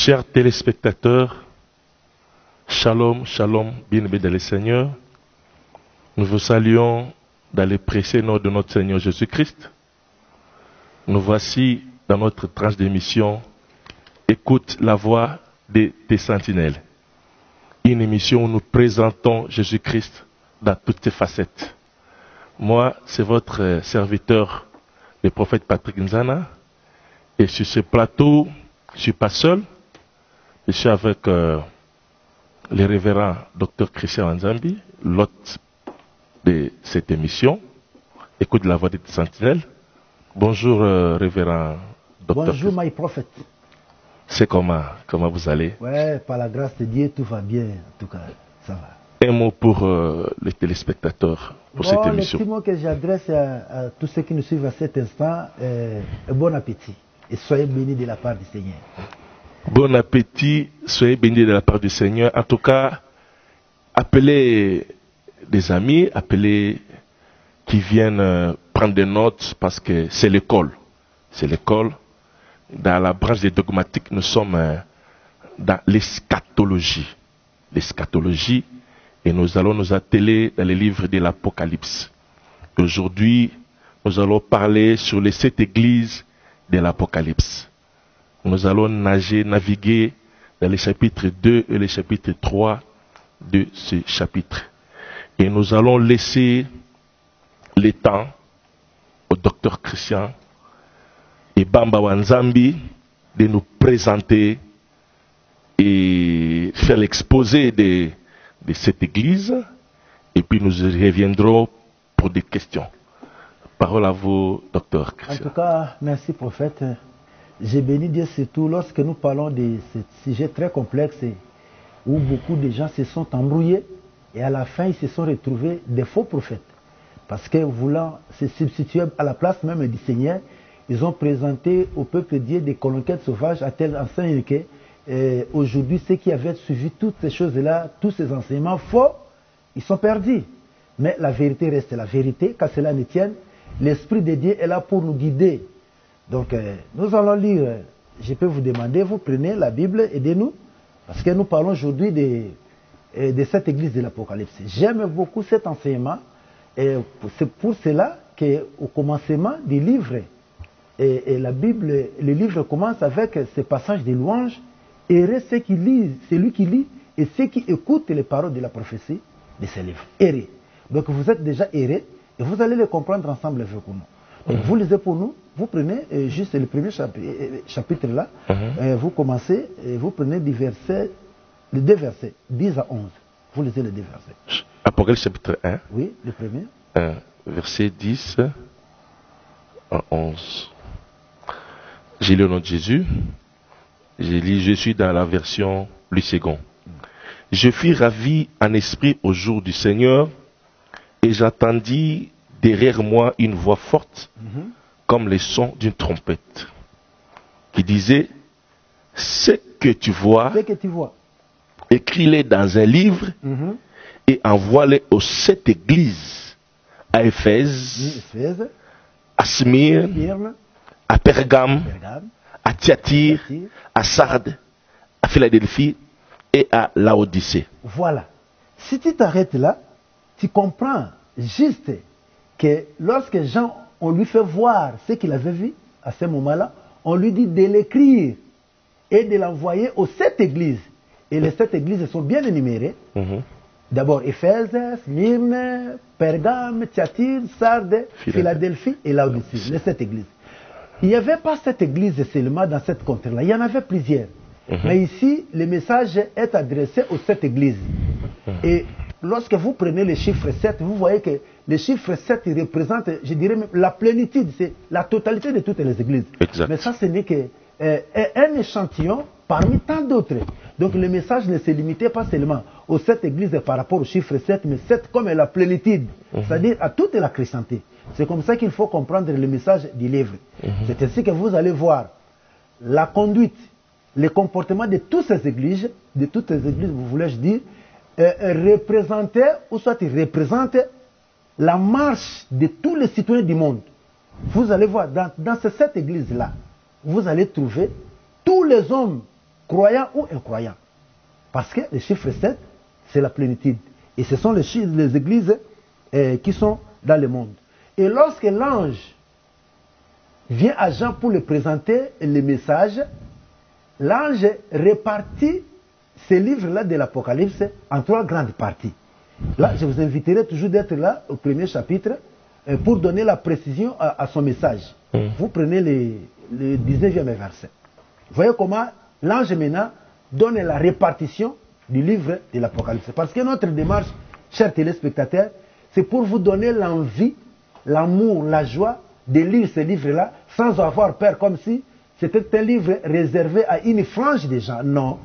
Chers téléspectateurs, shalom, shalom, bien-aimés dans le Seigneur. Nous vous saluons dans le précieux nom de notre Seigneur Jésus-Christ. Nous voici dans notre tranche d'émission Écoute la voix des sentinelles. Une émission où nous présentons Jésus-Christ dans toutes ses facettes. Moi, c'est votre serviteur, le prophète Patrick Nzana. Et sur ce plateau, je ne suis pas seul. Je suis avec le révérend Dr Christian Nzambi, l'hôte de cette émission. Écoute la voix des sentinelles. Bonjour, révérend Dr. Bonjour, my prophet. C'est comment vous allez? Ouais, par la grâce de Dieu, tout va bien. En tout cas, ça va. Un mot pour les téléspectateurs pour cette émission. Le petit mot que j'adresse à tous ceux qui nous suivent à cet instant, bon appétit. Et soyez bénis de la part du Seigneur. Bon appétit, soyez bénis de la part du Seigneur. En tout cas, appelez des amis, appelez qui viennent prendre des notes parce que c'est l'école. C'est l'école. Dans la branche des dogmatiques, nous sommes dans l'eschatologie. L'eschatologie, et nous allons nous atteler dans les livres de l'Apocalypse. Aujourd'hui, nous allons parler sur les 7 églises de l'Apocalypse. Nous allons naviguer dans les chapitres 2 et les chapitres 3 de ce chapitre. Et nous allons laisser le temps au docteur Christian et Bamba Wanzambi de nous présenter et faire l'exposé de cette église. Et puis nous reviendrons pour des questions. Parole à vous, docteur Christian. En tout cas, merci prophète. J'ai béni Dieu surtout lorsque nous parlons de ce sujet très complexe où beaucoup de gens se sont embrouillés et à la fin ils se sont retrouvés des faux prophètes. Parce que voulant se substituer à la place même du Seigneur, ils ont présenté au peuple de Dieu des conquêtes sauvages à telle enseigne que aujourd'hui ceux qui avaient suivi toutes ces choses-là, tous ces enseignements faux, ils sont perdus. Mais la vérité reste la vérité, qu'à cela ne tienne. L'Esprit de Dieu est là pour nous guider. Donc nous allons lire, je peux vous demander, vous prenez la Bible, aidez-nous, parce que nous parlons aujourd'hui de cette église de l'Apocalypse. J'aime beaucoup cet enseignement, et c'est pour cela qu'au commencement du livre, et la Bible, le livre commence avec ce passage de louanges. Heureux ceux qui lisent, celui qui lit et ceux qui écoutent les paroles de la prophétie de ce livre. Heureux. Donc vous êtes déjà heureux et vous allez les comprendre ensemble avec nous. Donc vous lisez pour nous, vous prenez juste le premier chapitre là, vous commencez et vous prenez les deux versets, 10 à 11. Vous lisez les deux versets. Apocalypse chapitre 1. Oui, le premier. 1, verset 10 à 11. J'ai lu au nom de Jésus. Je suis dans la version Louis II. Je fus ravi en esprit au jour du Seigneur et j'entendis derrière moi une voix forte comme le son d'une trompette qui disait: ce que tu vois, écris-les dans un livre et envoie-les aux 7 églises, à Éphèse, à Smyrne, à Pergame, à Thyatire, à Sardes, à Philadelphie et à Laodicée. Voilà. Si tu t'arrêtes là, tu comprends juste que lorsque Jean, on lui fait voir ce qu'il avait vu à ce moment-là, on lui dit de l'écrire et de l'envoyer aux 7 églises. Et les 7 églises sont bien énumérées. D'abord Éphèse, Smyrne, Pergame, Thyatire, Sardes, Philadelphie et Laodicée. Les 7 églises. Il n'y avait pas cette église seulement dans cette contrée-là. Il y en avait plusieurs. Mais ici, le message est adressé aux 7 églises. Et lorsque vous prenez le chiffre 7, vous voyez que le chiffre 7 il représente, je dirais même, la plénitude, c'est la totalité de toutes les églises. Exact. Mais ça, ce n'est qu'un échantillon parmi tant d'autres. Donc le message ne se limitait pas seulement aux 7 églises par rapport au chiffre 7, mais 7 comme la plénitude, c'est-à-dire à toute la chrétienté. C'est comme ça qu'il faut comprendre le message du livre. C'est ainsi que vous allez voir la conduite, le comportement de toutes ces églises, vous voulez-je dire, représenter, ou soit représenter la marche de tous les citoyens du monde. Vous allez voir, dans ces 7 églises-là, vous allez trouver tous les hommes croyants ou incroyants. Parce que le chiffre 7, c'est la plénitude. Et ce sont les églises qui sont dans le monde. Et lorsque l'ange vient à Jean pour lui présenter le message, l'ange répartit ces livres-là de l'Apocalypse en 3 grandes parties. Là, je vous inviterai toujours d'être là au premier chapitre pour donner la précision à son message. Vous prenez le 19e verset. Vous voyez comment l'ange maintenant donne la répartition du livre de l'Apocalypse. Parce que notre démarche, chers téléspectateurs, c'est pour vous donner l'envie, l'amour, la joie de lire ce livre-là sans avoir peur, comme si c'était un livre réservé à une frange des gens. Non.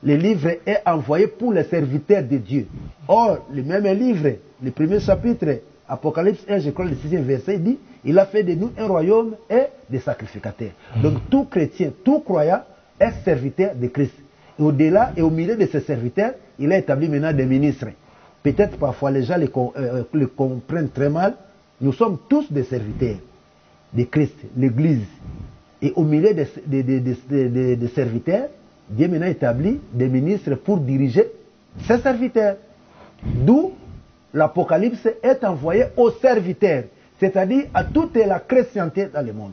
Le livre est envoyé pour les serviteurs de Dieu. Or, le même livre, le premier chapitre, Apocalypse 1, je crois le 6e verset, dit, il a fait de nous un royaume et des sacrificateurs. Donc tout chrétien, tout croyant est serviteur de Christ. Et au-delà et au milieu de ces serviteurs, il a établi maintenant des ministres. Peut-être parfois les gens le comprennent très mal. Nous sommes tous des serviteurs de Christ, l'Église. Et au milieu des serviteurs, Dieu maintenant établit des ministres pour diriger ses serviteurs. D'où l'Apocalypse est envoyé aux serviteurs, c'est-à-dire à toute la chrétienté dans le monde.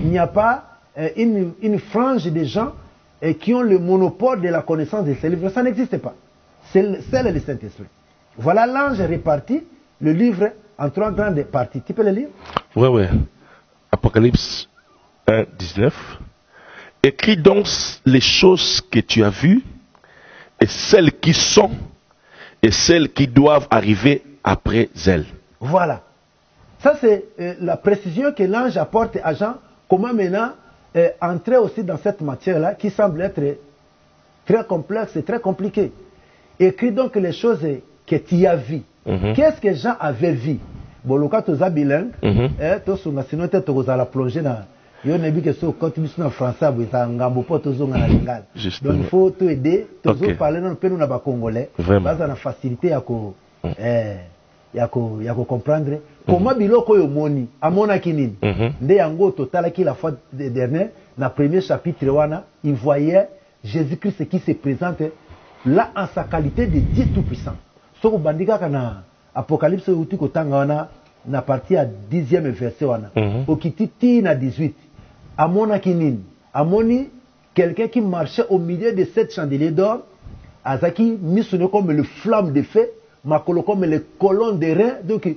Il n'y a pas une frange de gens qui ont le monopole de la connaissance de ces livres. Ça n'existe pas. C'est le Saint-Esprit. Voilà l'ange réparti le livre en 3 grandes parties. Tu peux le lire? Oui, oui. Apocalypse 1, 19. Écris donc les choses que tu as vues, et celles qui sont, et celles qui doivent arriver après elles. Voilà. Ça, c'est la précision que l'ange apporte à Jean. Comment maintenant entrer aussi dans cette matière-là qui semble être très complexe et très compliquée. Écris donc les choses que tu as vues. Qu'est-ce que Jean avait vu? Bon, le cas de ça bilingue, sinon tu as la plongée dans. Il y a un que quand tu es en français, donc il faut te aider, tu parler dans le pays de congolais, parce que la facilité à comprendre comment biloko yo moni amona kinini nde yango total qui la fois dernière dans premier chapitre wana il voyait Jésus-Christ qui se présente là en sa qualité de Dieu tout-puissant. Soko bandika kana Apocalypse uti ko tanga wana na partie à 10e verset wana okititi na 18 amona kinini amoni quelqu'un qui marchait au milieu de 7 chandeliers d'or azaki missionné comme le flamme de feu makolo comme les colonnes de reins donc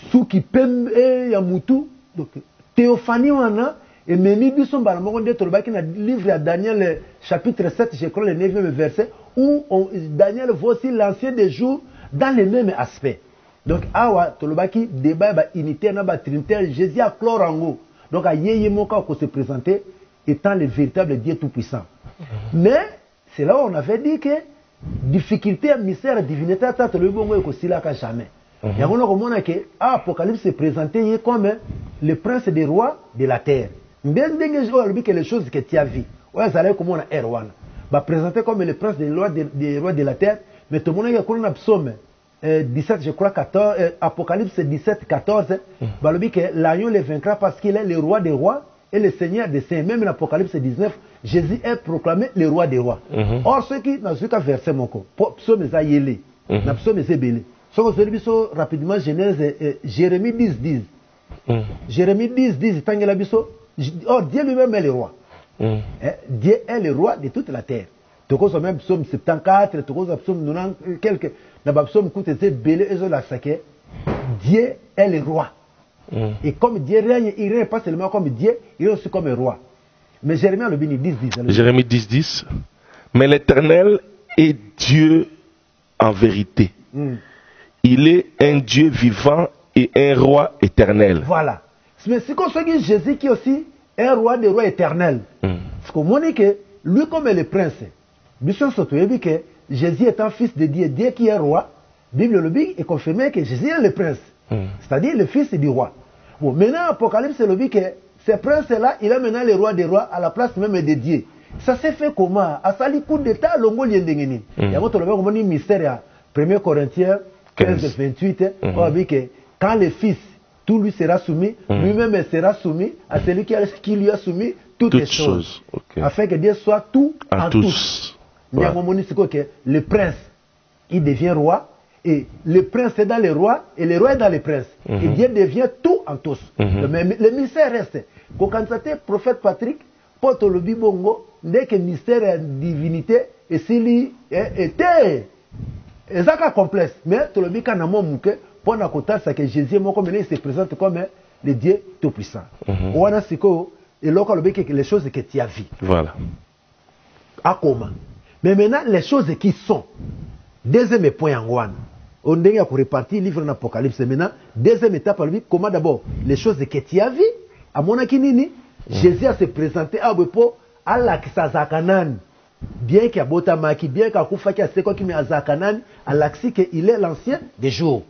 souki pembe ya mutu donc théophanie wana et memi biso mbala moko nde tolobaki na livre ya Daniel chapitre 7 je crois le 9e verset où Daniel voit aussi l'ancien des jours dans le même aspect. Donc awa tolobaki débat ba unité na ba trinité Jésus a clorango donc a yeye moka ko se présenter étant le véritable Dieu tout puissant. Mais c'est là où on avait dit que difficulté mystère divinité ta to le bongo ko silaka jamais. Il y a un que Apocalypse se présentait comme le prince des rois de la terre. Que les choses que tu as vues, ouais, ça allait comme on a Erwan. Va présenter comme le prince des rois de la terre, mais tout le monde a un psaume 17, je crois 14, Apocalypse 17, 14, va le dire que l'agneau le vaincra parce qu'il est le roi des rois et le seigneur des saints. Même l'Apocalypse 19, Jésus est proclamé le roi des rois. Or, ceux qui, dans ce cas, verset mon co, psaume Zayele, na psaume Zébélé. Rapidement, Genèse, Jérémie 10, 10. Jérémie 10, 10, or Dieu lui-même est le roi. Dieu est le roi de toute la terre. Toko so même psaume 74, toko so psaume 90 quelques na ba psaume coûte c'est belé ezo la saké. Dieu est le roi. Et comme Dieu règne, il règne pas seulement comme Dieu, il est aussi comme un roi. Mais Jérémie le béni 10, 10. Jérémie 10, 10. Mais l'Éternel est Dieu en vérité. Il est un Dieu vivant et un roi éternel. Voilà. Mais c'est comme ça que Jésus qui est aussi un roi des rois éternels. Parce qu'on dit que lui comme le prince, que Jésus est un fils de Dieu, Dieu qui est roi, la Bible le dit et confirme que Jésus est le prince. C'est-à-dire le fils du roi. Bon, maintenant Apocalypse le dit que ce prince-là, il est maintenant le roi des rois à la place même de Dieu. Ça s'est fait comment? À sali coup d'état, longo liendengeni. Il y a un mystère. 1 Corinthiens 15, 28, on dit que quand le Fils, tout lui sera soumis, lui-même sera soumis à celui qui lui a soumis toutes les choses. Okay. Afin que Dieu soit tout en tous. Voilà. Le prince, il devient roi, et le prince est dans les rois, et le roi est dans les princes. Et Dieu devient tout en tous. Le mystère reste. Quand on prophète Patrick, pour le Bibongo, dès que le mystère est divinité, et s'il était, c'est ça complexe. Mais tout le Bika n'a pas pour la côté, c'est que Jésus se présente comme le Dieu tout-puissant. On a et là, les choses que tu as vues. Voilà. À comment? Mais maintenant, les choses qui sont. Deuxième point en one. On a réparti le livre de l'Apocalypse. Maintenant, deuxième étape, comment d'abord, les choses que tu as vues. À mon avis, Jésus a se présenté à Bepo, à la Kisazakanan. Bien qu'il y a Botamaki, bien qu'il y a Koufaki, à Seko qui met à Zakanan, à l'axi qu'il est l'ancien des jours.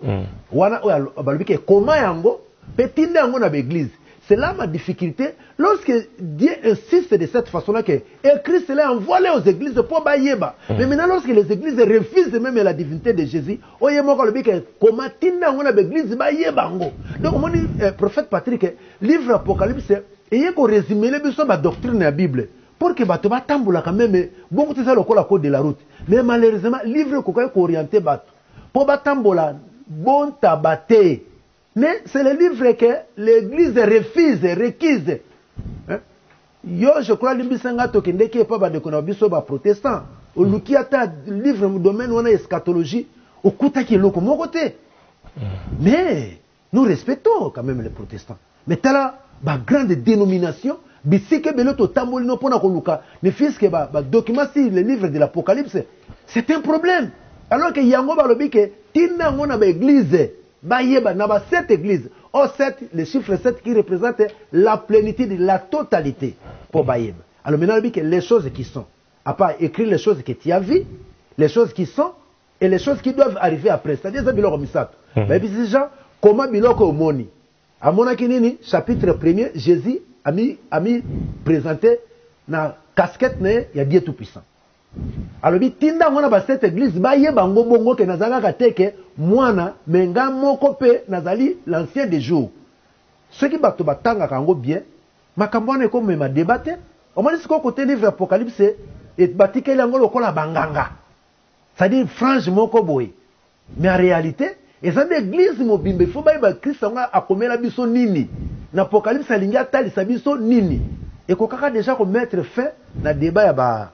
Comment yango, petit yango dans l'église. C'est là ma difficulté. Lorsque Dieu insiste de cette façon-là que Christ l'a envoyé aux églises pour Bayeba. Mais maintenant, lorsque les églises refusent même la divinité de Jésus, comment tinda on a l'église Bayeba. Donc, on dit, prophète Patrick, livre Apocalypse, et il y a résumé la doctrine de la Bible. Pour que bato batambola quand même, bon, c'est ça le code de la route. Mais malheureusement, livre est orienté bato. Pour batambola, bon tabaté. Mais c'est le livre que l'église refuse, requise. Hein? Yo, je crois que l'Imbisanga Tokende qui est pas de Konabiso protestant. Au Lukiata, livre mu domaine on a eschatologie, au Kuta qui est l'autre mon côté. Mais nous respectons quand même les protestants. Mais t'as là, ma grande dénomination, bisike beloto tambolino pona koluka, ne fils que ba document si le livre de l'Apocalypse, c'est un problème. Alors que yango balobi que tinna ngona ba église. Bayeba naba cette église. Or 7, le chiffre 7 qui représente la plénitude, la totalité pour Bayeba. Alors maintenant, que les choses qui sont, à part écrire les choses que tu as vues, les choses qui sont et les choses qui doivent arriver après. C'est-à-dire ça biloko misato. Mais puis ces gens, comment biloko omoni? À mon akinini, chapitre 1er, Jésus a mis présenté na casquette il y a Dieu tout puissant. Alors bi tinda ngona ba cette église ba yeba ngo bongo ke nazala ka teke mwana menga moko pe nazali l'ancien des jours. Ceux qui bato batanga kango bien makambo na ko mema débattre au moins ce côté livre Apocalypse et batike lango lokola banganga. C'est-à-dire franche moko boy. Mais en réalité, et ça l'église mobimbe faut ba Christ nga akomela biso nini. Na Apocalypse alinga tali sabiso nini. Et ko kaka déjà ko mettre fin na débat ya ba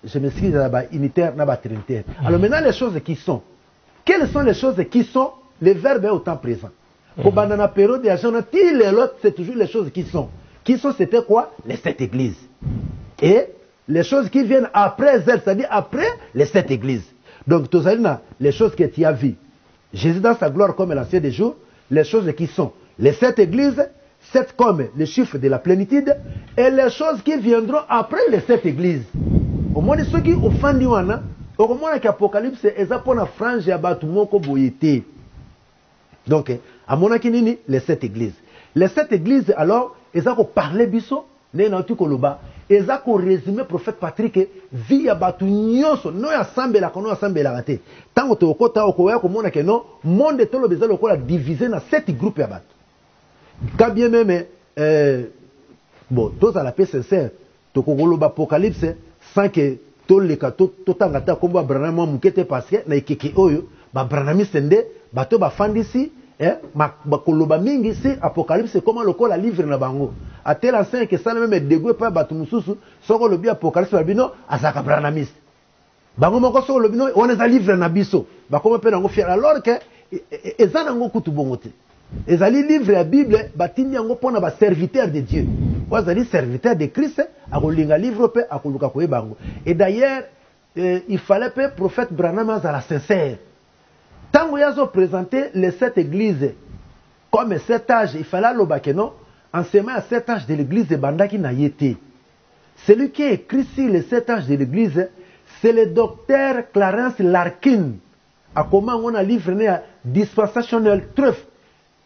je m'excuse là-bas, unitaire, là-bas, trinitaire. Alors maintenant, les choses qui sont. Quelles sont les choses qui sont? Le verbe est autant présent. Au banana période de l'autre, c'est toujours les choses qui sont. Qui sont, c'était quoi? Les 7 églises. Et les choses qui viennent après elles, c'est-à-dire après les 7 églises. Donc, tout ça, les choses que tu as vues. Jésus dans sa gloire comme l'ancien des jours, les choses qui sont. Les 7 églises, 7 comme le chiffre de la plénitude, et les choses qui viendront après les 7 églises. Au moins, ceux qui ont fait au moins, l'Apocalypse est pour la frange et abattu moko boyete. Donc, à mon avis, les 7 églises. Les 7 églises, alors, ils ont parlé biso, ils ont résumé prophète Patrick, via batu nyonso, no assemble la kono assemble la raté. Tant que okota okoya ko mona que non, monde tolo bezalo ko la diviser na 7 groupes ya batu. Quand bien même bon, tous à la paix sincère, to kokolo ba Apocalypse sans que tout le cas tout tangata komba branama mukete parce que na ikeke oyo ba branami sende bato ba fandisi ba koloba mingi si Apocalypse comment le la livre na bango a tel enseigne que ça même dégoûté pas bato mususu soko le bi Apocalypse babino azaka branamis bango moko soko le bino on est livre na biso ba comment pe nango fier alors que ezana ngo kutu bongote ezali livre la Bible batindi yango pona ba serviteur de Dieu. Wazali serviteur de Christ, à kolinga livre pe à koluka koyebango. Et d'ailleurs, il fallait que le prophète Branham à la sincère. Tant que ils ont présenté les 7 églises comme 7 âges, il fallait le non, enseigner à 7 âges de l'église de Bandaki n'a été. Celui qui a écrit sur les 7 âges de l'église, c'est le docteur Clarence Larkin. À comment on a livré à Dispensational Truth.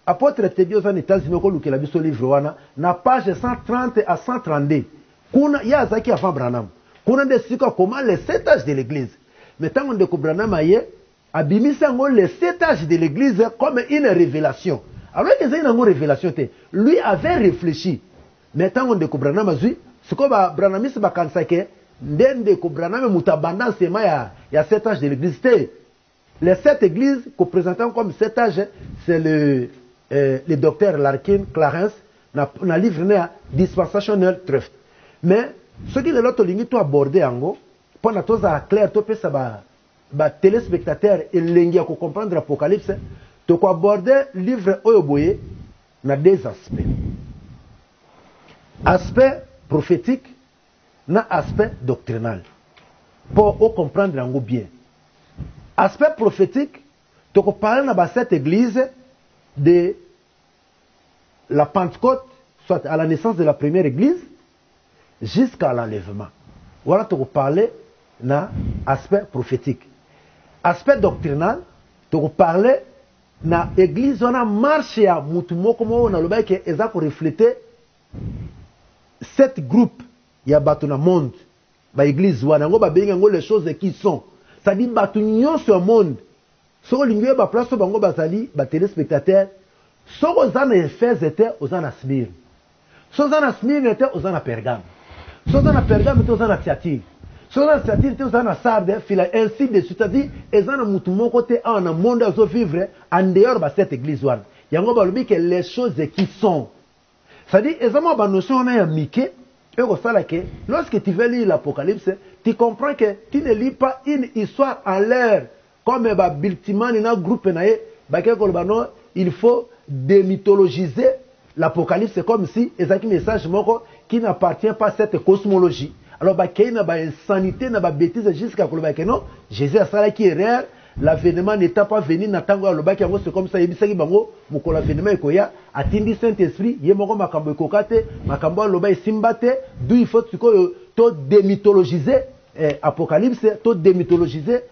Apôtre Tedios en États-Unis, qui a vu ce livre, na page 130 à 132. Il y a Zaki avant Branham. On a décidé comment les 7 âges de l'église. Mais tant qu'on découvre Branham, Abimisa les 7 âges de l'église comme une révélation. Alors qu'il y a une révélation, lui avait réfléchi. Mais tant qu'on découvre Branham, Ce que Branham se bakansake, ndende ko Branham mutabanda sema ya 7 âges de l'église. Les 7 églises qu'on présente comme 7 âges, c'est le docteur Larkin Clarence, na livre na Dispensational Truth. Mais ce qui est l'autre ligne to aborder ango, pendant tout ça clair to pesa ba téléspectateur et lengia ko comprendre l'Apocalypse, to ko aborder livre oyoboye na deux aspects. Aspect prophétique na aspect doctrinal. Pour comprendre ango bien. Aspect prophétique, tu peux parler dans cette église de la Pentecôte, soit à la naissance de la première église, jusqu'à l'enlèvement. Voilà, tu peux parler dans l'aspect prophétique. Aspect doctrinal, tu peux parler dans l'église, on a marché à Moutumo, comme on a le bail qui est refléter 7 groupes, il y a dans le monde, dans l'église, on a les choses qui sont. C'est-à-dire que nous sur le monde, si vous avez une place pour les téléspectateurs, si vous avez un Éphèse, vous avez un Smyrne. Si vous avez un Smyrne, vous avez un Pergame. Si vous avez un Pergame, vous avez un Thyatire. Si vous avez un Thyatire, vous avez un Sardes, ainsi de suite. C'est-à-dire que vous avez un côté, un monde à vivre en dehors de cette église. Il y a que les choses qui sont. C'est-à-dire que vous avez une notion de Mickey. Et lorsque tu veux lire l'Apocalypse, tu comprends que tu ne lis pas une histoire en l'air. Comme Biltiman, dans un groupe, il faut démythologiser l'Apocalypse. C'est comme si il y a un message qui n'appartient pas à cette cosmologie. Alors, il y a une insanité, une bêtise jusqu'à ce que non, Jésus a ça qui est rare. L'avènement n'étant pas venu, c'est comme ça, il y a l'avènement a tindi Saint-Esprit, il y a makambo kokate, makambo loba simbate, d'où il faut to démythologiser Apocalypse, to démythologiser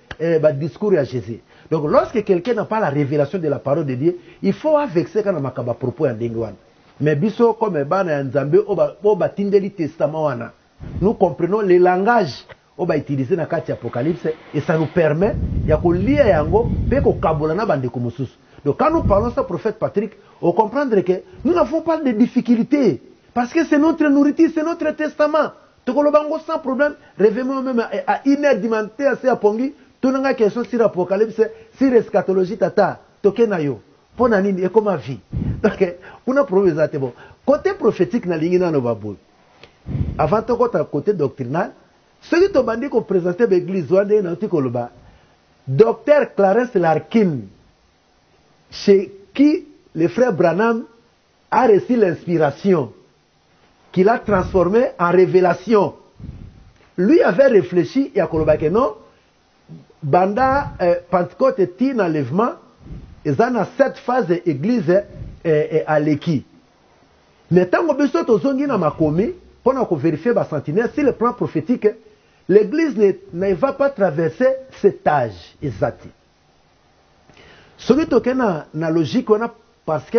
discours à Jésus. Donc lorsque quelqu'un n'a pas la révélation de la parole de Dieu, il faut vexer quand makamba propos en dingwan. Mais biso comme bana nzambe oba tindeli testament wana. Nous comprenons les langages on va utiliser dans le Apocalypse et ça nous permet de lire yango et de kabolana bande kumusus. Donc quand nous parlons ça prophète Patrick, on comprendre que nous n'avons pas de difficultés parce que c'est notre nourriture, c'est notre testament. Tu kolobango sans problème, réveillons même à 1h du matin à Pongi, tu n'as question sur l'Apocalypse, sur l'eschatologie tata, tokenayo, pour nanini et comme vie. Donc on a prouvé ça bon. Côté prophétique na lingina no babou. Avant tout côté doctrinal, ce qui t'a dit qu'on présentait l'église, Docteur Clarence Larkin, chez qui le frère Branham a reçu l'inspiration, qu'il a transformé en révélation. Lui avait réfléchi et a dit non, Banda Pentecôte est un enlèvement, et ça a 7 phases d'église à l'équipe. Mais tant que nous avons pour vérifier la sentinelle, si le plan prophétique, l'église ne va pas traverser cet âge exact. Ce qui est na logique, parce que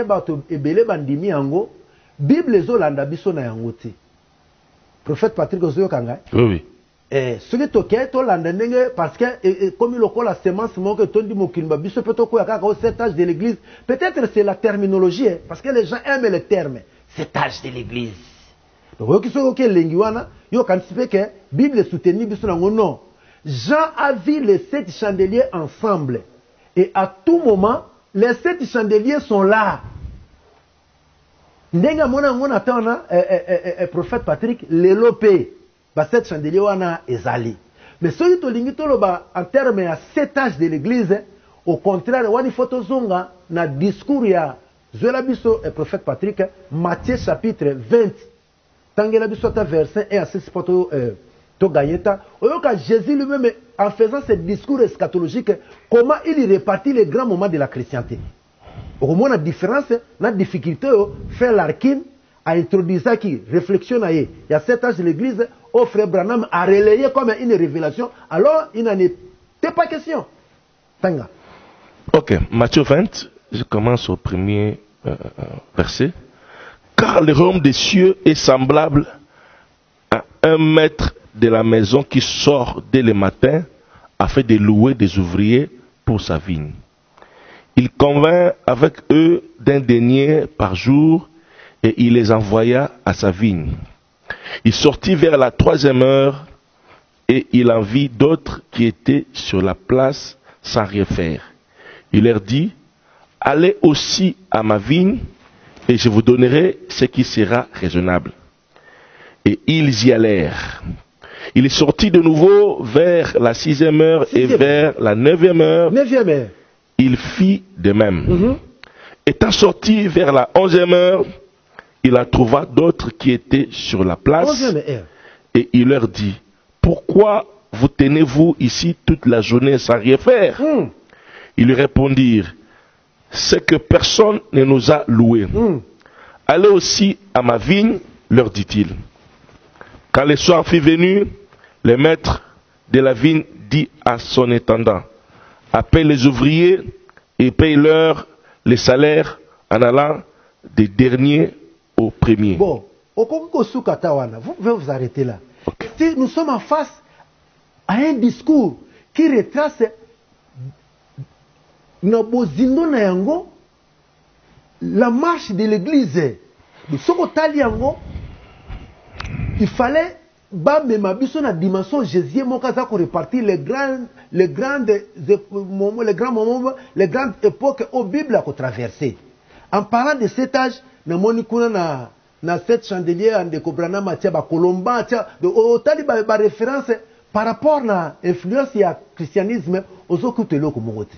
ebele bandimi yango, Bible les olanda biso na yango ti. Prophète Patrick Ozoyo kanga. Oui. Ce qui est olanda ndenge parce que comme il a la semence que tondi mokimba biso peut ko yakaka au cet âge de l'église. Peut-être c'est la terminologie parce que les gens aiment le terme cet âge de l'église. Donc, il que la Bible soutenue, non. Jean a vu les 7 chandeliers ensemble. Et à tout moment, les 7 chandeliers sont là. Ndenga mona on attend prophète Patrick l'élopé. 7 chandeliers wana ezali. Mais ce qui en termes de 7 âges de l'église, au contraire, il faut zonga na discours ya Zolabiso et prophète Patrick, Matthieu chapitre 20. Tangela bisota verset 1 à 6 poto to gagneta. Oyoka Jésus lui-même en faisant ce discours eschatologique, comment il répartit les grands moments de la chrétienté. Au moins la différence, la difficulté, frère Larkin a introduit ça qui réflexion il y a 7 âges de l'église, au frère Branham a relayé comme une révélation, alors il n'en était pas question. Tanga. Ok, Matthieu 20, je commence au premier verset. Car le royaume des cieux est semblable à un maître de la maison qui sort dès le matin afin de louer des ouvriers pour sa vigne. Il convint avec eux d'un denier par jour et il les envoya à sa vigne. Il sortit vers la 3e heure et il en vit d'autres qui étaient sur la place sans rien faire. Il leur dit, allez aussi à ma vigne et je vous donnerai ce qui sera raisonnable. Et ils y allèrent. Il est sorti de nouveau vers la 6e heure et vers la 9e heure. 9e heure. Il fit de même. Étant sorti vers la 11e heure, il en trouva d'autres qui étaient sur la place. 11e heure. Et il leur dit, pourquoi vous tenez-vous ici toute la journée sans rien faire? Ils lui répondirent, c'est que personne ne nous a loués. Allez aussi à ma vigne, leur dit-il. Quand le soir fut venu, le maître de la vigne dit à son intendant, appelle les ouvriers et paye-leur les salaires en allant des derniers aux premiers. Bon, vous pouvez vous arrêter là. Okay. Si nous sommes en face à un discours qui retrace la marche de l'église. Il fallait la dimension Jésus répartir les grandes époques aux Bible à traverser. En parlant de cet âge, na cette chandelier en décobrana matia ba colomba tia de otali ba référence par rapport à l'influence du christianisme aux occultes loko mongote.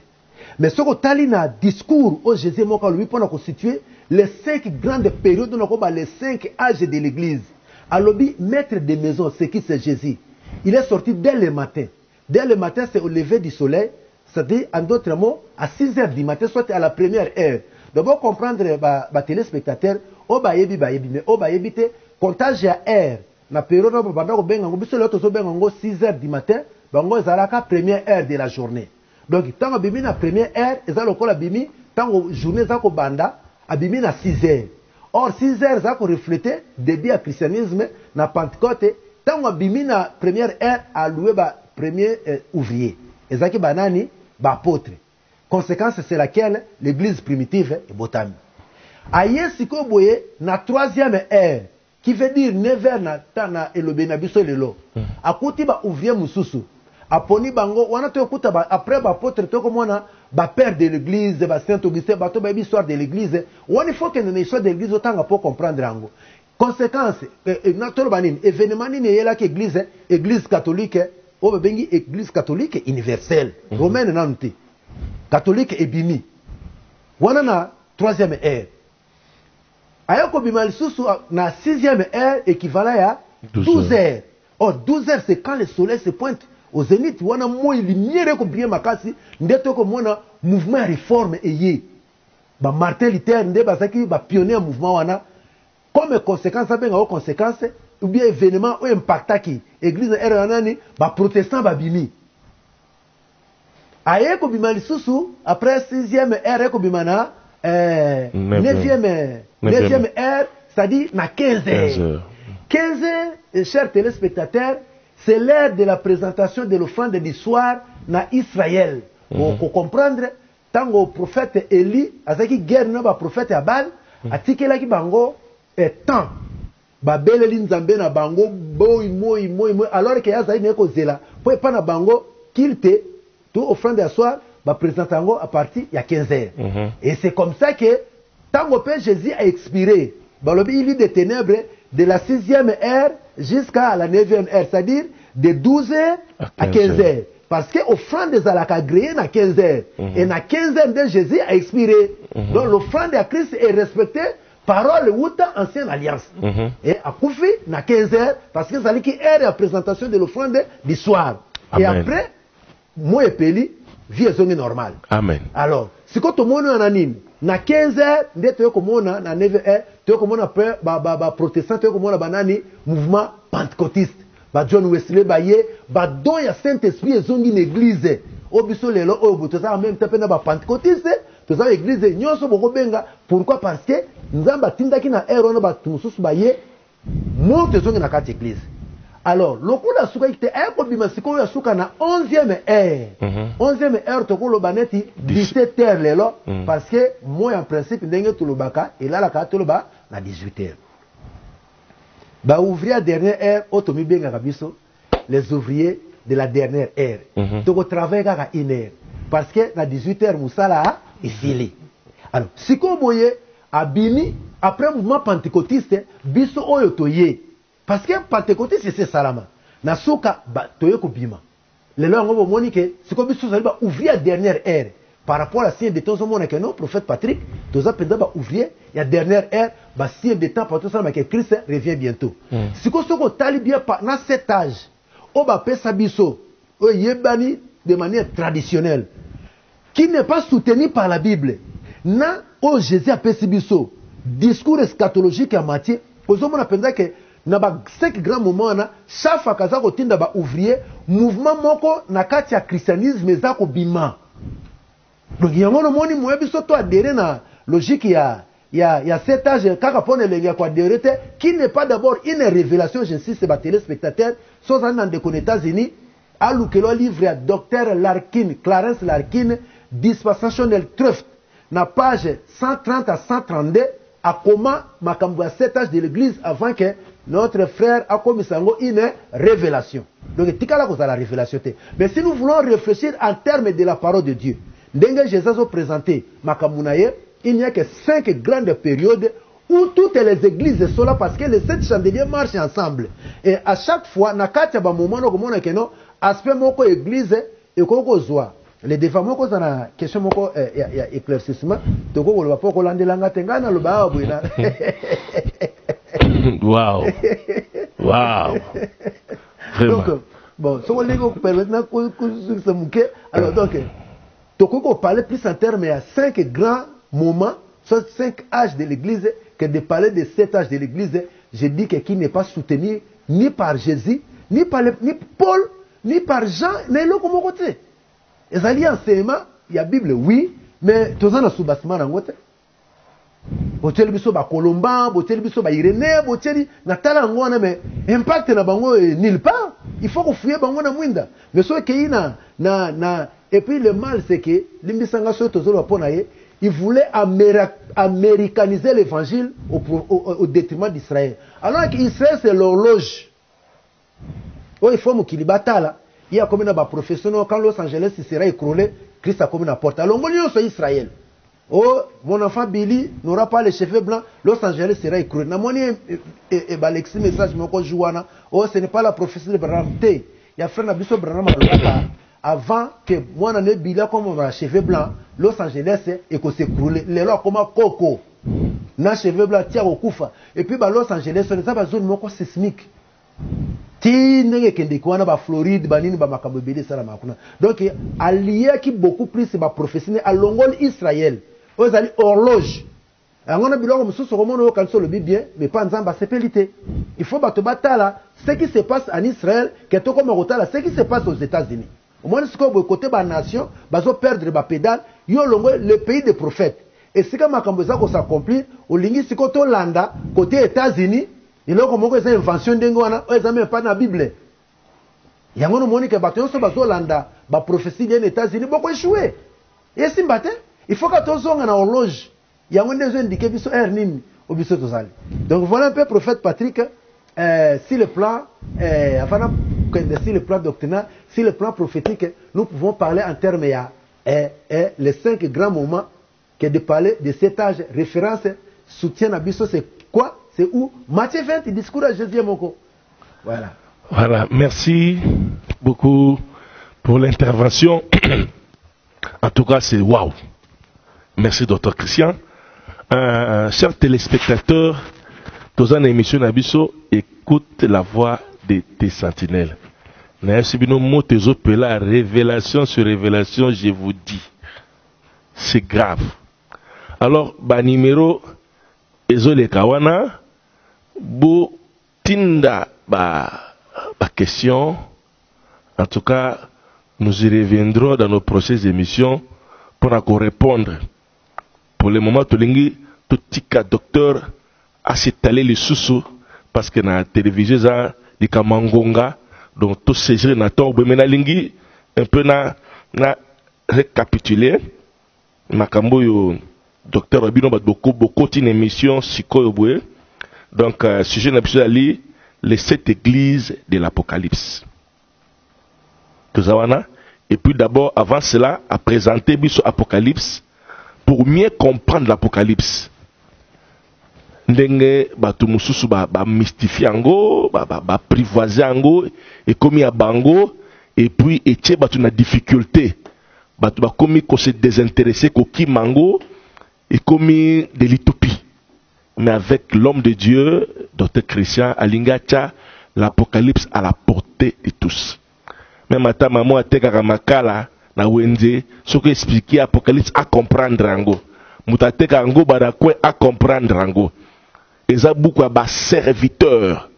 Mais ce que tali na discours au Jésus moka lui pour constituer les 5 grandes périodes de les 5 âges de l'église. Alobi maître des maisons, c'est qui c'est Jésus. Il est sorti dès le matin. Dès le matin, c'est au lever du soleil, c'est-à-dire en d'autres mots à 6 heures du matin, soit à la première heure. D'abord comprendre ba téléspectateur o ba yebi mais o ba yebi te comptage à heure na période ba banda ko benga ngo biso loto so benga ngo 6 heures du matin bango ezalaka première heure de la journée. Donc tango bimi na première heure ezala lokola bimi tango journée za ko banda abimi na 6 heures. Or 6 heures za ko refléter début à christianisme na Pentecôte tango bimi na première heure a loué ba premier ouvrier. Ezaki banani ba apôtre. Conséquence c'est laquelle l'église primitive est botami. Aye siko boye na 3e heure qui veut dire 9h na tana elobe na biso lelo. Akuti ba ouvrier mususu. Aponi bango wana to kuta ba après ba apôtre to komona ba père de l'église ba Saint Augustin ba to ba histoire de l'église. Wani faut que na histoire de l'église otanga pour comprendre ango. Conséquence na to banini événement ni yela que église catholique o bengi église catholique universelle. Romaine nanti. Catholique et bimi. Wana na 3e heure. Ayoko bima lisusu na 6e heure équivalent à 12 heures. Or 12 heures c'est quand le soleil se pointe au zénith. Wana moi lumière ko bien makasi ndeto ko mona mouvement réforme eye. Ba Martin Luther nde basaki ba pionnier mouvement wana comme conséquence benga o conséquence ou bien événement o impactaki église eranani ba protestant ba bimi. Aye ko bima lisusu après 6e heure ko bima na 9e heure, c'est-à-dire na 15 heures. 15 heures, chers téléspectateurs, c'est l'heure de la présentation de l'offrande du soir na Israël. Pour comprendre, tant que le prophète Élie, azaki guerre na ba prophète Abal, atikela ki bango temps. Ba beleli nzambe na bango boy moi alors que azai ne ko zela. Po pa na bango kilte tout offrande du soir va présenter à partir il y a 15 heures. Et c'est comme ça que tant que Jésus a expiré, il y a des ténèbres de la 6e heure jusqu'à la 9e heure, c'est-à-dire de 12 heures à 15 heures. Parce que l'offrande des alaka créé à 15 heures. Et à 15 heures de Jésus a expiré. Donc l'offrande de Christ est respectée parole ou ancienne alliance. Et à Koufi, à 15 heures, parce que ça dit qu'il y a la présentation de l'offrande du soir. Et après, moi et Péli, vie est normale. Amen. Alors, si tu as anime, na 15 heures, tu as na 9 heures, tu as protestant, tu as banani mouvement pentecôtiste. Ba John Wesley baye, ba don ya Saint-Esprit ezongi l'église. Obiso lelo obo en même temps na ba pentecôtiste, to za église nyonso boko benga. Pourquoi? Parce que nzamba tindaki na erona ba tumususu baye, monte ezongi na kati église. Alors, le coup de souka était un peu bimasiko ya souka na 11e heure. 11e heure to ko lo baneti 17 heures lelo parce que moi en principe ndenge to lo baka et là la ka to lo ba na 18 heures. Bah ouvrier à dernière ère, automi bien gabiso, les ouvriers de la dernière ère. Donc au travail à une heure. Parce que na 18h Moussala ici. Alors, si vous voyez, à Bini, après le mouvement pentecôtiste, biso oyo toye. Parce que pentecôtiste c'est salama. Na soka ba toye ko bima. Les langues vont moniquer, c'est comme biso saliba ouvrier à dernière ère. Par rapport à la signe de temps au monde que non, prophète Patrick, tous a pendant ba ouvrier, il y a dernière ère, ba signe de temps pour tout ça que Christ revient bientôt. Si vous soko talibia dans cet âge, o ba pesa biso, o yebani de manière traditionnelle, qui n'est pas soutenu par la Bible. Na o Jésus a pesi biso, discours eschatologique en matière, aux hommes on a pensé que na ba 5 grands moments na chaque kaza ko tinda ba ouvrier, mouvement moko na kati ya christianisme za ko bima. Donc il y a un moment où il y a adhéré à la logique, il y a cet âge qui n'est pas d'abord une révélation, j'insiste, c'est ma téléspectateur, sans un an aux États-Unis, à l'oukel livre à Dr. Larkin, Clarence Larkin, Dispensational Truth, na page 130 à 132, à comment ma cet âge de l'église avant que notre frère a commis une révélation. Donc il y a la révélation. Mais si nous voulons réfléchir en termes de la parole de Dieu, Dengue Jésus a présenté Makamunaye, il n'y a que 5 grandes périodes où toutes les églises sont là parce que les 7 chandeliers marchent ensemble. Et à chaque fois, na kati ba moment no que non aspect moko église et koko zoa. Les défauts moko na question moko éclaircissement, to koko le poko landelanga tengana lo ba buina. Wow. Wow. Vraiment. Donc bon, so on lego permettre na ko alors donc on parler plus en termes à 5 grands moments, soit 5 âges de l'église, que de parler de 7 âges de l'église, je dis que qui n'est pas soutenu ni par Jésus, ni par ni Paul, ni par Jean, ni l'autre comme côté. Les alliés enseignement, il y a Bible, oui, mais tous en a sous-bassement en côté. Botel biso ba Colomban, botel biso ba Irénée, botel na tala ngona mais impact na bango nulle part. Il faut qu'on fouille bango na mwinda. Mais ce qui na et puis le mal c'est que limbisanga so tozolo ponaye, il voulait américaniser l'évangile au détriment d'Israël. Alors qu'Israël c'est l'horloge. Oh il faut mukilibata là, il y a comme na ba professionnel quand Los Angeles sera écroulé, Christ a comme na porte. Alors ngolio so Israël. Oh, mon enfant Billy n'aura pas les cheveux blancs, Los Angeles sera écroulé. Namoni et Alexis message moko jouana. Oh, ce n'est pas la prophétie de Branham. Il y a frère Nabiso Branham avant que moi n'ai Billy comme un cheveux blancs, Los Angeles et qu'on s'écroule. Les lois comme coco. Na cheveux blancs tia au koufa. Et puis Los Angeles on est dans une zone moko sismique. Tinenge kende kwana ba Floride banini ba makambo bele sala makuna. Donc allié qui beaucoup plus ba prophétie à l'ongol Israël. Aux alliés horloge. On a biloko mususu komono quand le bien mais pas nzamba sepelité. Il faut battre batala ce qui se passe en Israël que to comme rotala ce qui se passe aux États-Unis. Au moins ce que côté ba nation bazo perdre ba pédale yo longo le pays des prophètes. Et c'est comme makambo za ko s'accomplir au lingi siko to landa côté États-Unis. Il a comme une invention d'engouana, ils n'ont même pas dans la Bible. Il y a un moment que bâton se base Hollanda, la prophétie des États-Unis, beaucoup échoué. Et c'est battu. Il faut que tous on a horloge. Il y a un des indiqués qui sont hernin au biseau tosal. Donc voilà un peu prophète Patrick. Si le plan, avant si le plan doctrinal, si le plan prophétique, nous pouvons parler en termes les 5 grands moments que de parler de cet âge référence soutien à biseau c'est quoi? C'est où Matthieu 20, il discours à Jésus Moko. Voilà. Voilà, merci beaucoup pour l'intervention. En tout cas, c'est waouh. Merci, Dr. Christian. Chers téléspectateurs, tous en émission Nabiso, écoute la voix des sentinelles. La révélation sur révélation, je vous dis, c'est grave. Alors, numéro, Ezole Kawana, Bo Tinda ba question. En tout cas, nous y reviendrons dans nos prochaines émissions pour encore répondre. Pour le moment, Tolingi, tout tika docteur a s'étalé les sous parce que na télévision ça, les kamangonga, donc tout ces gens n'attendent pas maintenant lingi un peu na récapituler. Makambo yo docteur Obino ba beaucoup une émission sikoyo boye. Donc, sujet n'absolu ali, les 7 églises de l'Apocalypse. Et puis d'abord, avant cela, à présenter l'Apocalypse pour mieux comprendre l'Apocalypse. Ndenge batu mususu ba mystifier ango, ba privoiser ango, et comme ya bango, et puis etie batu na difficulté, batu ba komi ko se désintéresser ko ki mango, et commis de l'utopie. Mais avec l'homme de Dieu, Dr. Christian Alingacha, l'Apocalypse à la portée de tous. Même à ta maman a teka makala na wende, ce que expliquer l'Apocalypse à comprendre ango. Mutateka ango badakwe à comprendre ango. Et ça beaucoup à serviteurs.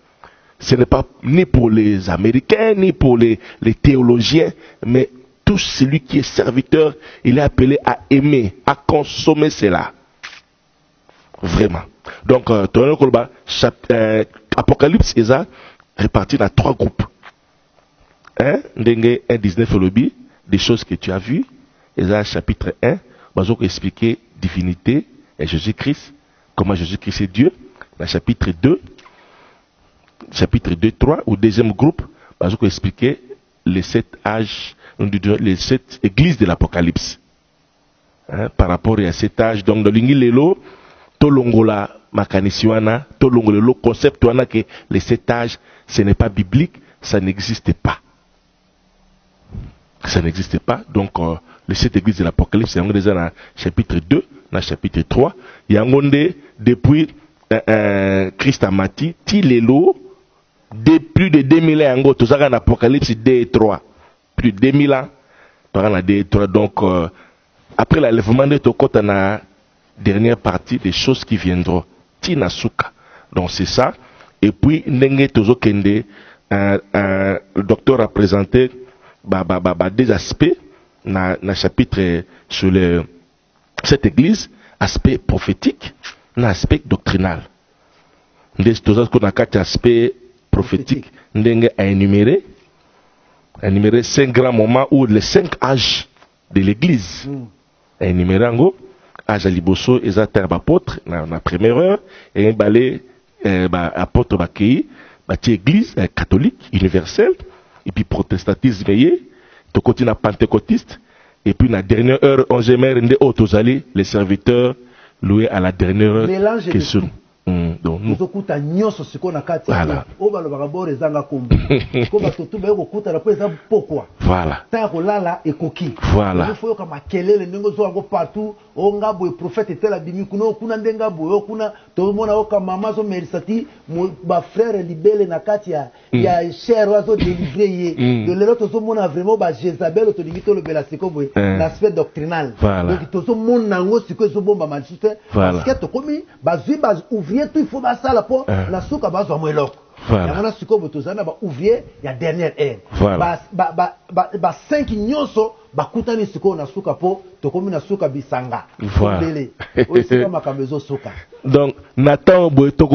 Ce n'est pas ni pour les Américains, ni pour les théologiens, mais tout celui qui est serviteur, il est appelé à aimer, à consommer cela. Vraiment. Donc, Apocalypse est réparti dans 3 groupes. 1:19 lobby, des choses que tu as vues. Et ça, chapitre 1, on va expliquer divinité et Jésus-Christ, comment Jésus-Christ est Dieu. Dans chapitre 2, 3, ou deuxième groupe, on va expliquer les 7 âges, les 7 églises de l'Apocalypse. Par rapport à cet âge, donc, dans l'ingilelo, tolongola makanisiwana, tolongolelo concept wana que les 7 âges, ce n'est pas biblique, ça n'existe pas. Ça n'existe pas. Donc, les 7 églises de l'Apocalypse, c'est déjà dans chapitre 2, dans chapitre 3. Il y a un monde depuis Christ a mati, Tilelo, de plus de 2000 ans, tout ça dans l'Apocalypse 2 et 3. Plus de 2000 ans, par la 2 et 3. Donc, après l'enlèvement de Tokota, dans la dernière partie, des choses qui viendront. Tina Suka. Donc, c'est ça. Et puis, Nenge Tozo Kende, le docteur a présenté des aspects dans le chapitre sur cette église, aspect prophétique, un aspect doctrinal. Des qu'on a 4 aspects prophétiques, Nenge a énuméré 5 grands moments ou les 5 âges de l'église. A énuméré en gros, âge à Liboso, et ça terre apôtre, dans la première heure, et un balai, apôtre Bakei, église catholique, universelle, et puis protestantisme, tu continues à pentecôtiste, et puis la dernière heure, 11e heure, les serviteurs loués à la dernière heure. Question. Donc, nous. Voilà. Voilà. Voilà. L'aspect doctrinal. Voilà. Il faut ça la peau, la souka base à moi voilà. On a ce qu'on ouvrier, il y a dernière ère. Voilà. 5 nyonso, bakutani ce qu'on a souka po, to comme na souka bisanga. Voilà. Souka. Donc, Nathan,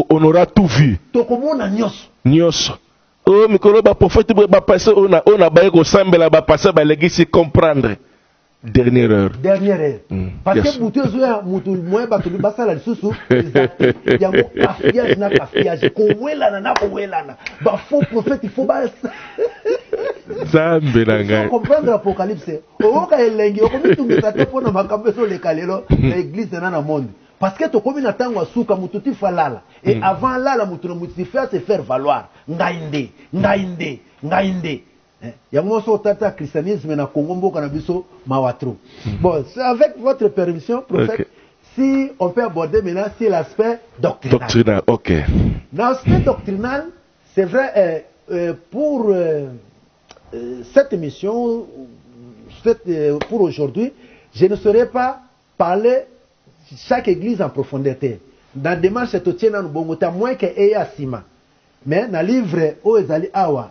on aura tout vu. To comme on a nyonso. Nyonso. Oh, mikolo ba prophète ba passer on a ba ko sambela ba passer ba légisi comprendre. Dernière heure. Dernière heure. Parce que Boutou Zoya, Moutou, moi, Batou, Bassala, le sous-sous, il y a un caféage, n'a caféage, Kouela, n'a Kouela, bah, faux prophète, il faut pas. Il faut comprendre l'Apocalypse. Au cas où il y a tout le monde pour nous macabrer sur les calés, l'église dans le monde. Parce que tu commis n'attends à souka mututi falala. Et avant là, la mutu mututi faire se faire valoir. Ngainde. Il y a un tata christianisme na Congo Canabiso Mawatro. Bon, avec votre permission, prophète, si on peut aborder maintenant c'est l'aspect doctrinal. Doctrinal, ok. L'aspect doctrinal, c'est vrai, pour cette émission, pour aujourd'hui, je ne saurais pas parler chaque église en profondeur. Dans la démarche, c'est au tien dans le bon temps, moins que Eya Sima. Mais dans le livre, Oezali Awa,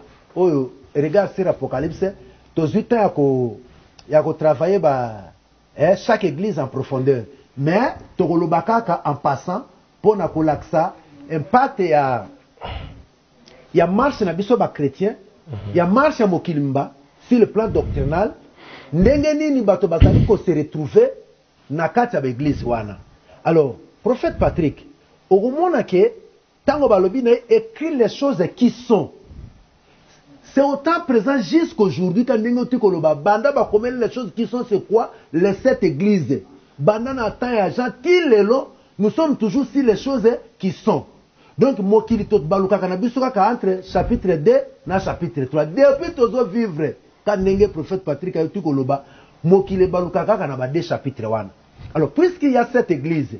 regarde sur l'Apocalypse, tu as travaillé chaque église en profondeur. Mais tu as en passant, pour l'accès, impact il y a marche na biso ba chrétien, il y a marche à Mokilimba sur le plan doctrinal. Ndenge nini bato bazali ko se retrouver na kati ya l'église wana. Alors, prophète Patrick, okomona ke Tango balobi na écrit les choses qui sont. C'est autant présent jusqu'aujourd'hui quand nous avons banda ba comment les choses qui sont, c'est quoi? Les 7 églises. Banda na temps ya Jean Tilelo, nous sommes toujours sur les choses qui sont. Donc mokili tot baluka kana bisoka ka entre chapitre 2 na chapitre 3. Depuis tozo vivre quand nenge prophète Patrick a eu koloba mokili baluka kana ba 2 chapitre 1. Alors puisqu'il y a cette église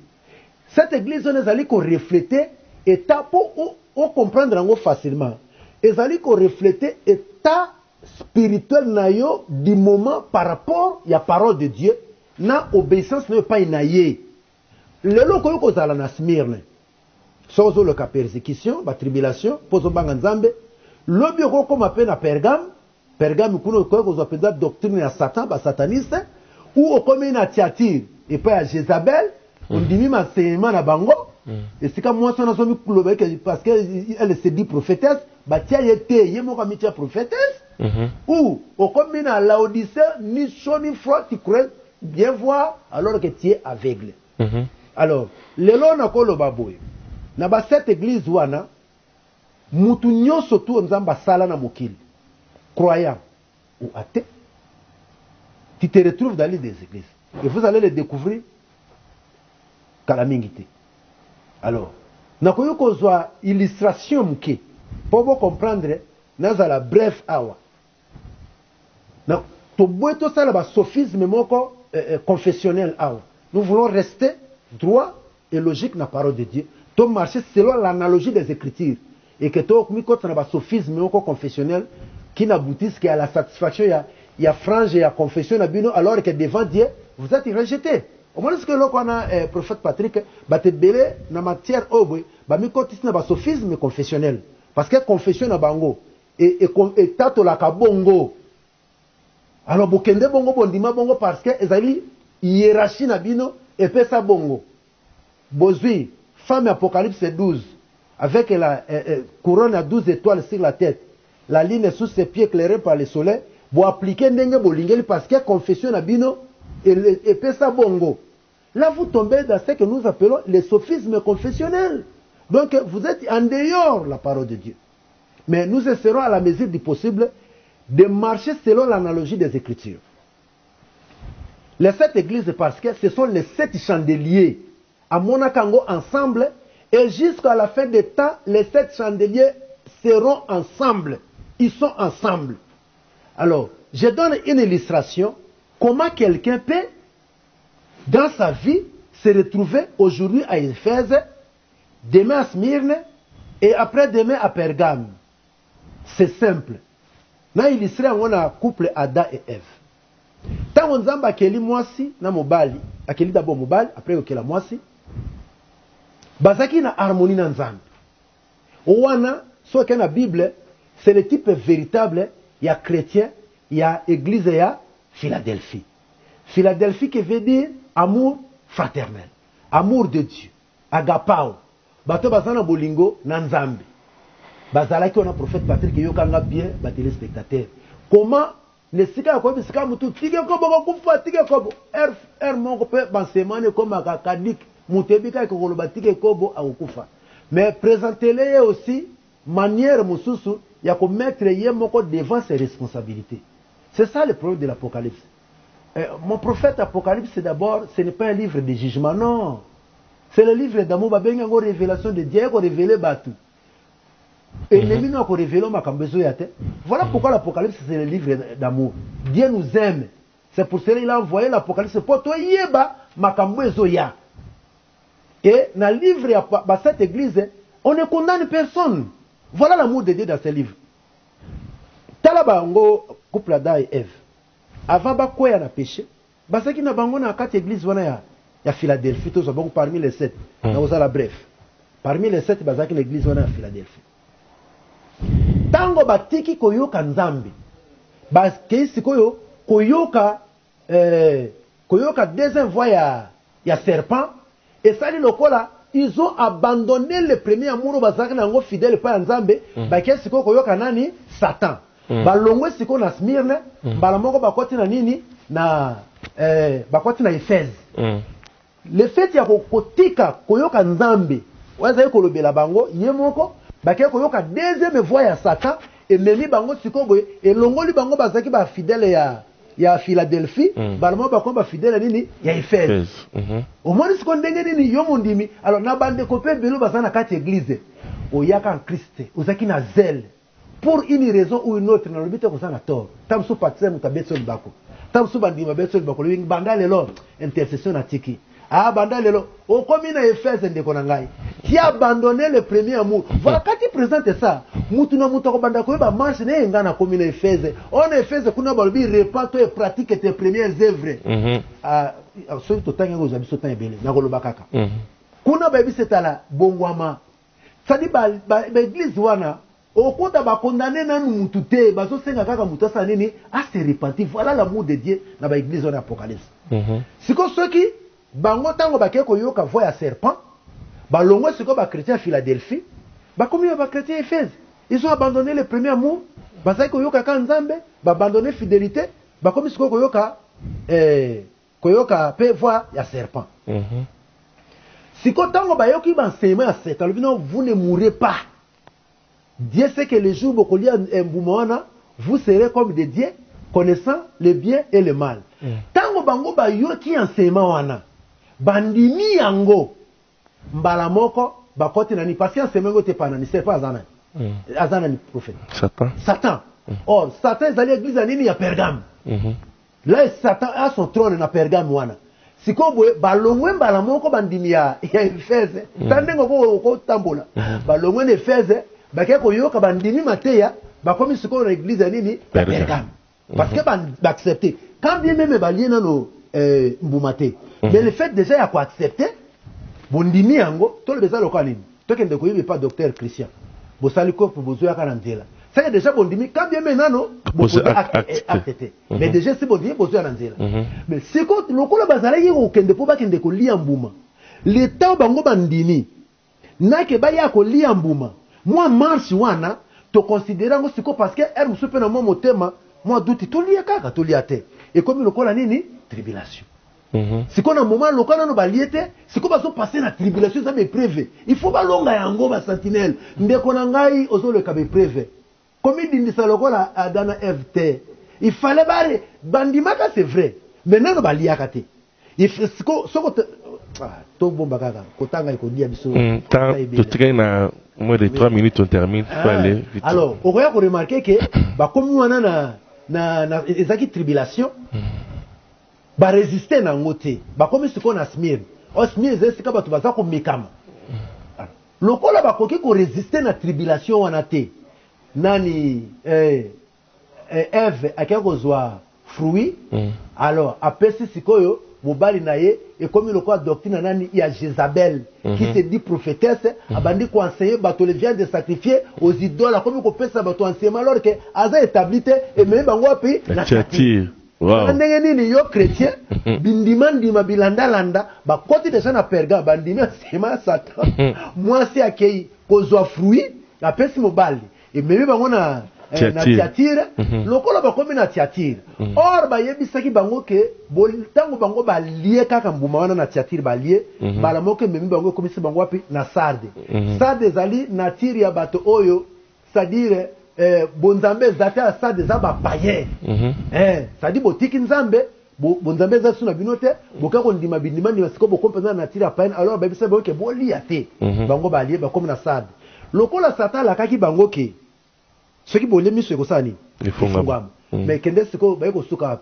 on est allé qu'on refléter état pour comprendre facilement. Ils allaient qu'on refléter état spirituel nayo du moment par rapport à la parole de Dieu. Na obéissance n'est pas inaye. Le loko yoko zala na Smyrne. Sozo le cas persécution, ba tribulation, pozo banga nzambe. Lobi yoko comme appelle na Pergame. Pergame kuno ko zo appelle doctrine ya Satan, ba sataniste. Ou au comme na Thyatire et pas à Jézabel. On dit ma seyema na bango. Et c'est comme moi, parce qu'elle se dit prophétesse, bah tiens, il était, il est prophétesse. Ou, au comme à Laodicée, ni chaud ni froid, tu crois bien voir, alors que tu es aveugle. Alors, le long na kolo baboy, na ba cette église wana, mutu nyoso tu nzamba sala na mokili, croyant ou athée, tu te retrouves dans les des églises. Et vous allez les découvrir calamité. Alors, nakoyo kozwa illustration mke pour vous comprendre nazala bref awa. Na to boito sala ba sophisme moko confessionnel awa. Nous voulons rester droit et logique na parole de Dieu. To marcher selon l'analogie des Écritures et que to mi contre na ba sophisme moko confessionnel qui n'aboutisse qu'à la satisfaction ya frange et à confession na bino alors que devant Dieu vous êtes rejetés. Au moins, ce que l'on a prophète Patrick, bah te belé na matière obwe, bah mi kotis na ba sophisme confessionnel. Parce que confession na bango et tato la kabongo. Alors bokende bongo bondima bongo parce que ezali hiérarchie na bino et pesa bongo. Bozui, femme Apocalypse 12 avec la couronne à 12 étoiles sur la tête, la ligne sous ses pieds éclairée par le soleil, bo appliquer ndenge bolingeli parce que confession na bino et pesa bongo. Là, vous tombez dans ce que nous appelons les sophismes confessionnels. Donc, vous êtes en dehors de la parole de Dieu. Mais nous essaierons à la mesure du possible de marcher selon l'analogie des Écritures. Les 7 églises, parce que ce sont les 7 chandeliers à Monacango ensemble, et jusqu'à la fin des temps, les 7 chandeliers seront ensemble. Ils sont ensemble. Alors, je donne une illustration. Comment quelqu'un peut, dans sa vie, se retrouver aujourd'hui à Éphèse, demain à Smyrne, et après-demain à Pergame. C'est simple. Na illustré on a couple Adam et Ève. Tant on zamba akeli mwasi na mobali, akeli d'abord mobali, après okela mwasi. Bazaki na harmonie na nzambe. Owana, so que na Bible, c'est le type véritable, il y a chrétien, il y a église, il y a Philadelphie. Philadelphie qui veut dire amour fraternel, amour de Dieu, agapao. Bato bazana bolingo na nzambe. Bazalaki on a prophète Patrick yokanga bien ba téléspectateurs. Comment ne sika ko bisika mutu tige ko boko kufa tige ko mongo pe bansemane comme akadik mutebika ko lo batike ko bo akufa. Mais présentez-les aussi manière mususu ya ko mettre yemoko devant ses responsabilités. C'est ça le problème de l'Apocalypse. Mon prophète Apocalypse, d'abord, ce n'est pas un livre de jugement, non. C'est le livre d'amour, une révélation de Dieu, qui révélé Batou. Et l'ennemi n'a pas révélé Makambezo Yate. Voilà pourquoi l'Apocalypse, c'est le livre d'amour. Dieu nous aime. C'est pour cela qu'il a envoyé l'Apocalypse pour toi, Yeba Makambezo Ya. Et dans le livre de cette église, on ne condamne personne. Voilà l'amour de Dieu dans ce livre. Talabango, couple Adam et Ève. Avant quoi na péché, parce qu'il na bango na 4 églises wana ya Philadelphie, tous bango parmi les 7. Na osala bref. Parmi les 7 bazaki l'église wana ya Philadelphie. Tango batiki koyoka nzambe. Baske sikoyo koyoka deuxième voix ya serpent et ça dit lokola ils ont abandonné le premier amour bazaki nango fidèle pa nzambe, baké sikoyo koyoka nani Satan. Balongwe siko na Smyrne, balamoko bakoti na nini na bakoti na Éphèse. Le fait ya kotika koyoka nzambe waza ko lobela bango yemoko bake ko yoka deuxième voix ya Satan et memi bango sikoboye et longoli bango bazaki ba fidèle ya Philadelphie balamo bako ba fidèle nini ya Éphèse au moins siko ndenge nini yo mondimi alors na bande ko pe belo bazana kati église oyaka en Christ ozaki na zèle pour une raison ou une autre na lobite ko sana tort tamso patse mutabetso bako tamso bandima betso bako lo banda lelo intercession atiki banda lelo o komi na Éphèse ndeko na ngai qui a abandonné le premier amour. Voilà quand il présente ça mutu na mutu ko banda ko ba marche ne ngana komi na Éphèse on Éphèse kuna balobi repent et pratique tes premières œuvres so to tanga go zabiso tan ebele na ko loba kaka kuna ba bisetala bongwama sadi ba église wana okota ba condamner nanu mutu te bazo senga kaka mutu sa nini a se repentir. Voilà l'amour de Dieu na ba église wana Apocalypse siko soki bango tango ba keko yoka voix ya serpent balongwe siko ba chrétien Philadelphie ba komi ba chrétien Éphèse ils ont abandonné le premier amour bazaki ko yoka ka nzambe ba abandonné fidélité ba komi siko ko yoka pe voix ya serpent siko tango ba yoki ba enseignement ya Satan lobino vous ne mourrez pas. Dieu sait que le jour où vous vous serez comme des dieux, connaissant le bien et le mal. Tango bango ba yoki enseignement wana, bandimi yango, mbala moko, ba kote nani, parce que enseignement te panani, c'est pas Azana. Azana ni prophète. Satan. Or, Satan est allé à l'église anini ya Pergame. Là, Satan a son trône na Pergame wana. Siko boye balongwe mbala moko bandimi ya Éphèse. Tandengo ko tambola. Balongwe na Éphèse. Bake ko yoka bandimi mateya bakomi siko na église nini Pergame parce que ba accepter quand bien même ba liena no mbumate mais le fait déjà ya ko accepter bondimi yango to le beza lokwa nini to kende ko yibe pas docteur Christian bo saliko pour bozo ya kana ndela ça déjà bondimi quand bien même nano bo accepter mais déjà c'est bondimi bozo ya ndela mais siko lokola bazala yiko kende po ba kende ko lia mbuma le temps bango bandimi nake ba ya ko lia mbuma. Moi, marche wana, to considérant aussi parce que elle me soupe dans mon thème, moi doute to lié kaka to liate. Et comme le kola nini tribulation. C'est qu'on a un moment le kola no baliete, c'est qu'on va se passer la tribulation ça me prévé. Il faut pas longa yango ba sentinelle. Ndeko na ngai ozo le kabe prévé. Comme il dit ça le kola adana FT. Il fallait barrer bandimaka c'est vrai. Maintenant no baliaka te. Il faut soko to bomba kaka kotanga iko dia biso. To traîne moins de 3 minutes on termine, il faut aller vite. Alors, on va remarquer que comme on a na tribulation, ba résister na ngote. Comme ce qu'on a smir. O smir c'est ka batu baza ko mekama. Lokola ba koki ko résister na tribulation wana te. Nani Eve akako zwa fruit. Alors, apesi sikoyo mobali naye et comme le quoi doctrine nani il y a Jézabel qui se dit prophétesse abandi ko enseigner bato les viande de sacrifier aux idoles comme ko pesa bato enseignement alors que aza établité et même bango api la tire wow ndenge nini yo chrétien bindimandi mabilanda landa ba koti déjà na Perga bandimi enseignement Satan moi c'est akei ko zo fruit la pesi mobali et même bango na Tiatire, lokola bakomi na Tiatire. Or ba yebisaki bango ke tango bango ba lié kaka mbuma wana na Tiatire ba lié, bala moke memi bango komisi bango wapi na Sarde. Sarde zali na tiri ya bato oyo, c'est-à-dire bonzambe zata Sarde za ba païen. C'est-à-dire botiki nzambe bonzambe za suna binote, bokako ndima bindima ni basiko bokompenza na tiri ya païen alors ba yebisa bango ke bo lié te. Bango ba lié bakomi na Sarde. Lokola Satan la kaki bango ke ce qui bolé mis sur ça ni mais kende siko ba ko suka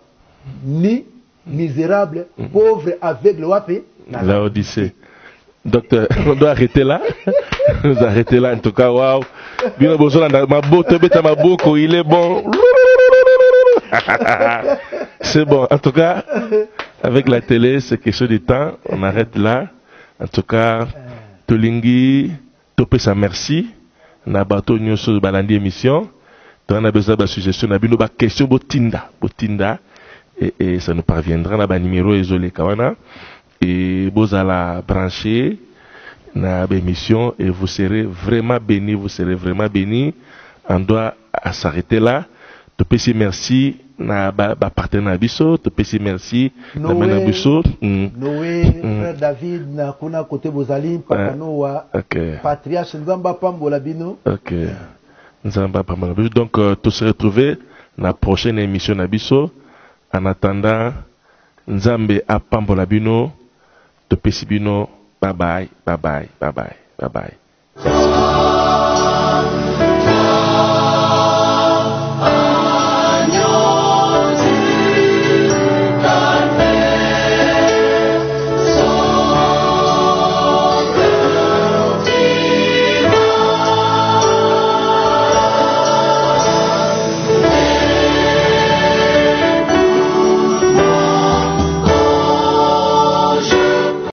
ni misérable pauvre aveugle wapi la Odyssée. Docteur, on doit arrêter là. Nous arrêter là en tout cas. Waouh, bien besoin de ma botte beta ma boko il est bon. C'est bon en tout cas avec la télé c'est question de temps on arrête là en tout cas tolingi topé sa merci na bateau nyonso balandi émission. On a besoin de suggestion, on a besoin de question botinda et ça nous parviendra na ba numéro isolé kawana et vous allez brancher na émission et vous serez vraiment bénis, on doit s'arrêter là Topesi merci na ba partenaire biso, topesi merci na Noé, mena biso. Noé, frère David, na kuna côté Bozali, Papa Noah, patriarche Nzamba Pambola Bino. Ok. Nzamba Pambola Bino. Donc, tout se retrouver na prochaine émission na biso. En attendant, Nzambe a Pambola Bino, topesi bino, bye bye, bye bye, bye bye, bye bye.